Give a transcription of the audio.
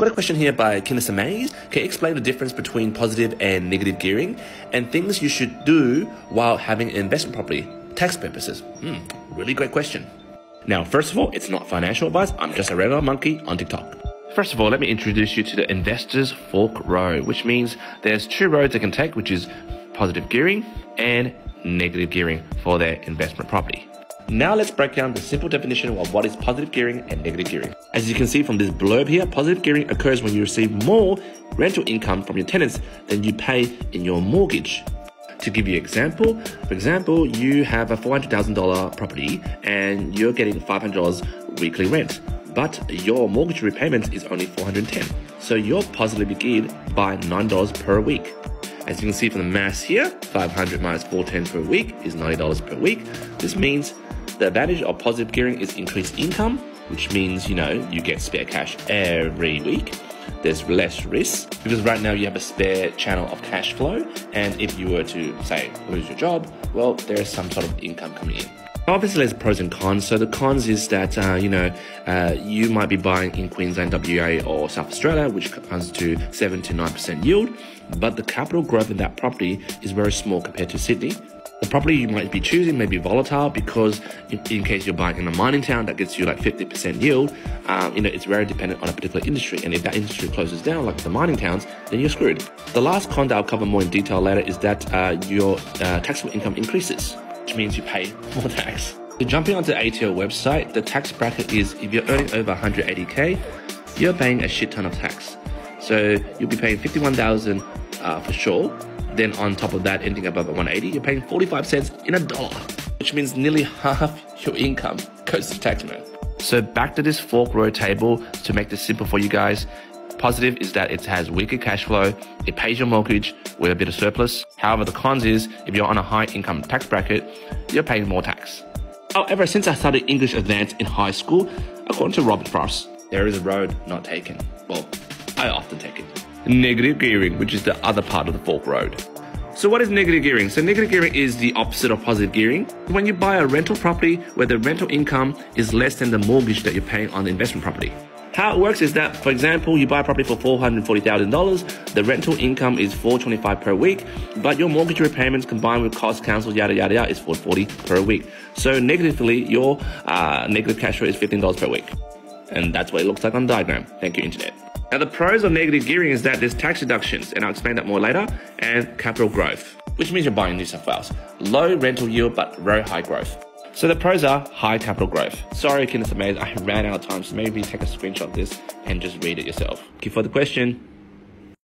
Got a question here by Kinessa Mays. Can you explain the difference between positive and negative gearing and things you should do while having an investment property? Tax purposes. Really great question. Now, first of all, it's not financial advice. I'm just a regular monkey on TikTok. First of all, let me introduce you to the investor's fork road, which means there's two roads they can take, which is positive gearing and negative gearing for their investment property. Now let's break down the simple definition of what is positive gearing and negative gearing. As you can see from this blurb here, positive gearing occurs when you receive more rental income from your tenants than you pay in your mortgage. To give you an example, for example, you have a $400,000 property and you're getting $500 weekly rent, but your mortgage repayment is only $410. So you're positively geared by $9 per week. As you can see from the maths here, 500 minus 410 per week is $90 per week. This means the advantage of positive gearing is increased income, which means, you get spare cash every week. There's less risk because right now you have a spare channel of cash flow. And if you were to, say, lose your job, well, there's some sort of income coming in. Obviously, there's pros and cons. So the cons is that, you might be buying in Queensland, WA or South Australia, which comes to 7 to 9% yield. But the capital growth in that property is very small compared to Sydney. The property you might be choosing may be volatile because in case you're buying in a mining town that gets you like 50% yield, it's very dependent on a particular industry. And if that industry closes down, like the mining towns, then you're screwed. The last con that I'll cover more in detail later is that your taxable income increases, which means you pay more tax. So jumping onto the ATO website, the tax bracket is if you're earning over 180K, you're paying a shit ton of tax. So you'll be paying $51,000 for sure. Then on top of that, anything above 180, you're paying 45 cents in a dollar, which means nearly half your income goes to tax man. So back to this fork road table to make this simple for you guys. Positive is that it has weaker cash flow, it pays your mortgage with a bit of surplus. However, the cons is if you're on a high income tax bracket, you're paying more tax. However, since I studied English Advanced in high school, according to Robert Frost, there is a road not taken. Well, I often take it. Negative gearing, which is the other part of the fork road. So what is negative gearing? So negative gearing is the opposite of positive gearing. When you buy a rental property where the rental income is less than the mortgage that you're paying on the investment property. How it works is that, for example, you buy a property for $440,000, the rental income is $425 per week, but your mortgage repayments combined with cost, council, yada, yada, yada, is $440 per week. So negatively, your negative cash flow is $15 per week. And that's what it looks like on the diagram. Thank you, internet. Now, the pros of negative gearing is that there's tax deductions, and I'll explain that more later, and capital growth, which means you're buying New South Wales. Low rental yield, but very high growth. So the pros are high capital growth. Sorry, Kinessa Mays, I ran out of time, so maybe take a screenshot of this and just read it yourself. Thank you for the question.